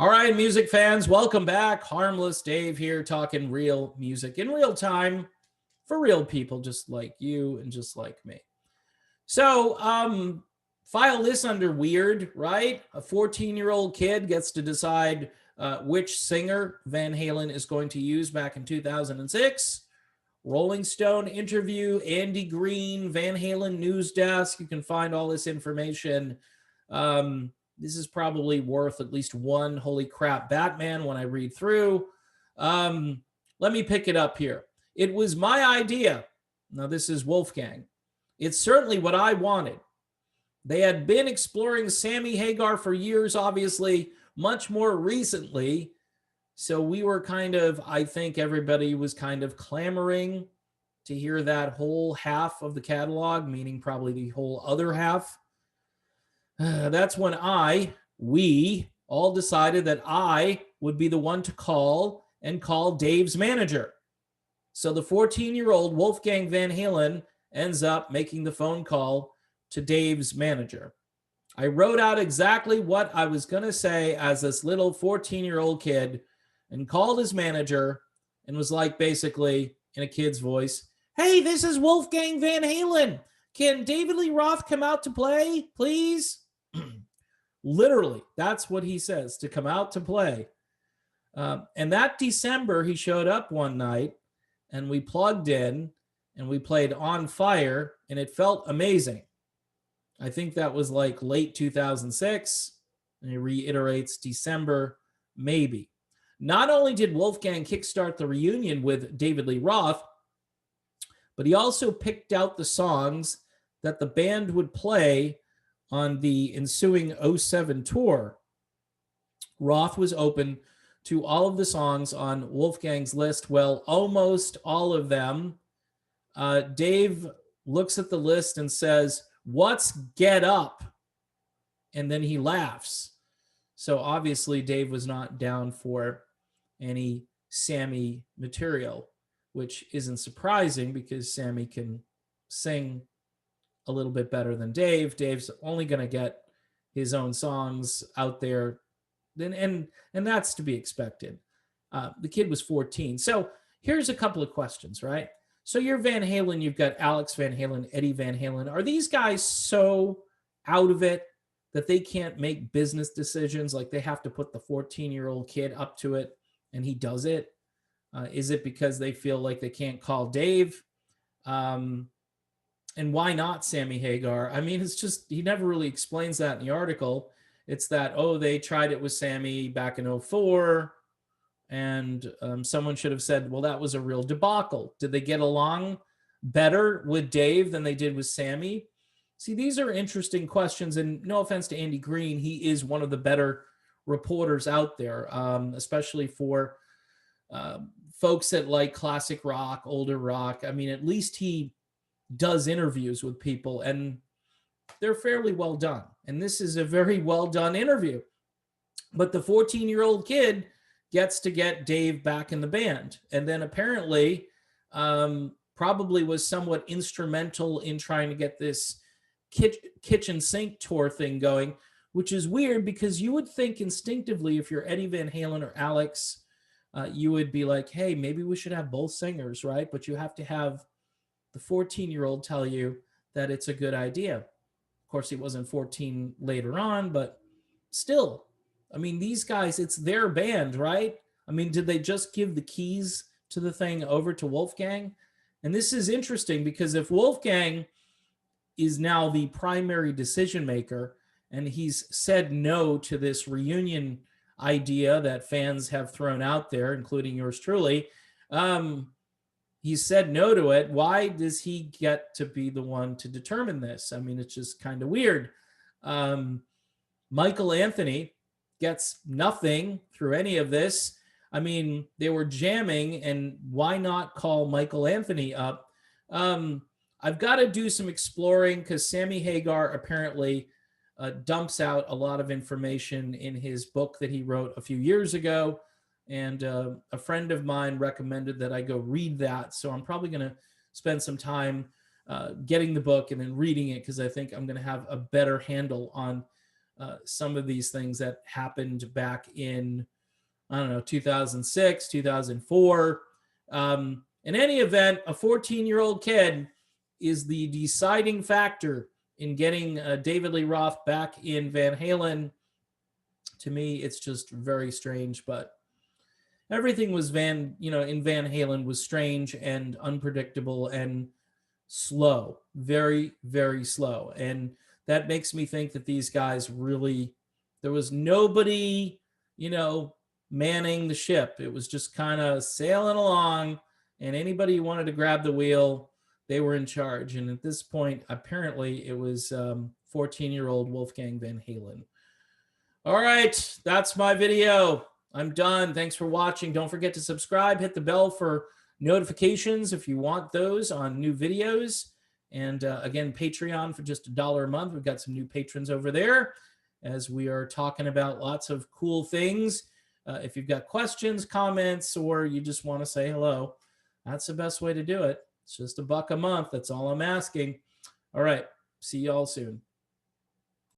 All right, music fans, welcome back. Harmless Dave here talking real music in real time for real people just like you and just like me. So, file this under weird, right? A 14-year-old kid gets to decide which singer Van Halen is going to use back in 2006. Rolling Stone interview, Andy Green, Van Halen news desk. You can find all this information. This is probably worth at least one holy crap Batman when I read through. Let me pick it up here. It was my idea. Now, this is Wolfgang. It's certainly what I wanted. They had been exploring Sammy Hagar for years, obviously, much more recently. So we were I think everybody was kind of clamoring to hear that whole half of the catalog, meaning probably the whole other half. That's when we all decided that I would be the one to call Dave's manager. So the 14-year-old Wolfgang Van Halen ends up making the phone call to Dave's manager. I wrote out exactly what I was going to say as this little 14-year-old kid and called his manager and was like, basically in a kid's voice, "Hey, this is Wolfgang Van Halen. Can David Lee Roth come out to play, please?" Literally, that's what he says, to come out to play. And that December, he showed up one night and we plugged in and we played On Fire and it felt amazing. I think that was like late 2006. And he reiterates December, maybe. Not only did Wolfgang kickstart the reunion with David Lee Roth, but he also picked out the songs that the band would play on the ensuing '07 tour. Roth was open to all of the songs on Wolfgang's list. Well, almost all of them. Dave looks at the list and says, "What's Get Up?" And then he laughs. So obviously Dave was not down for any Sammy material, which isn't surprising because Sammy can sing a little bit better than Dave. Dave's only going to get his own songs out there, and that's to be expected. The kid was 14. So here's a couple of questions, right? So you're Van Halen, you've got Alex Van Halen, Eddie Van Halen. Are these guys so out of it that they can't make business decisions? Like they have to put the 14-year-old kid up to it and he does it? Is it because they feel like they can't call Dave? And why not Sammy Hagar? I mean, it's just, he never really explains that in the article. It's that, oh, they tried it with Sammy back in '04. And someone should have said, well, that was a real debacle. Did they get along better with Dave than they did with Sammy? See, these are interesting questions. And no offense to Andy Green, he is one of the better reporters out there, especially for folks that like classic rock, older rock. I mean, at least he does interviews with people and they're fairly well done. And this is a very well done interview. But the 14-year-old kid gets to get Dave back in the band. And then apparently probably was somewhat instrumental in trying to get this kitchen sink tour thing going, which is weird because you would think instinctively if you're Eddie Van Halen or Alex, you would be like, hey, maybe we should have both singers, right? But you have to have the 14-year-old tell you that it's a good idea. Of course, he wasn't 14 later on, but still, I mean, these guys, it's their band, right? I mean, did they just give the keys to the thing over to Wolfgang? And this is interesting because if Wolfgang is now the primary decision maker and he's said no to this reunion idea that fans have thrown out there, including yours truly, he said no to it. Why does he get to be the one to determine this? I mean, it's just kind of weird. Michael Anthony gets nothing through any of this. I mean, they were jamming, and why not call Michael Anthony up? I've got to do some exploring because Sammy Hagar apparently dumps out a lot of information in his book that he wrote a few years ago. And a friend of mine recommended that I go read that. So I'm probably going to spend some time getting the book and then reading it because I think I'm going to have a better handle on some of these things that happened back in, I don't know, 2006, 2004. In any event, a 14-year-old kid is the deciding factor in getting David Lee Roth back in Van Halen. To me, it's just very strange, but everything was in Van Halen was strange and unpredictable and slow, very, very slow. And that makes me think that these guys really, there was nobody, manning the ship. It was just kind of sailing along, and anybody who wanted to grab the wheel, they were in charge. And at this point, apparently it was 14-year-old Wolfgang Van Halen. All right, that's my video. I'm done. Thanks for watching. Don't forget to subscribe, hit the bell for notifications if you want those on new videos. And again, Patreon for just $1 a month. We've got some new patrons over there as we are talking about lots of cool things. If you've got questions, comments, or you just want to say hello, that's the best way to do it. It's just $1 a month. That's all I'm asking. All right. See y'all soon.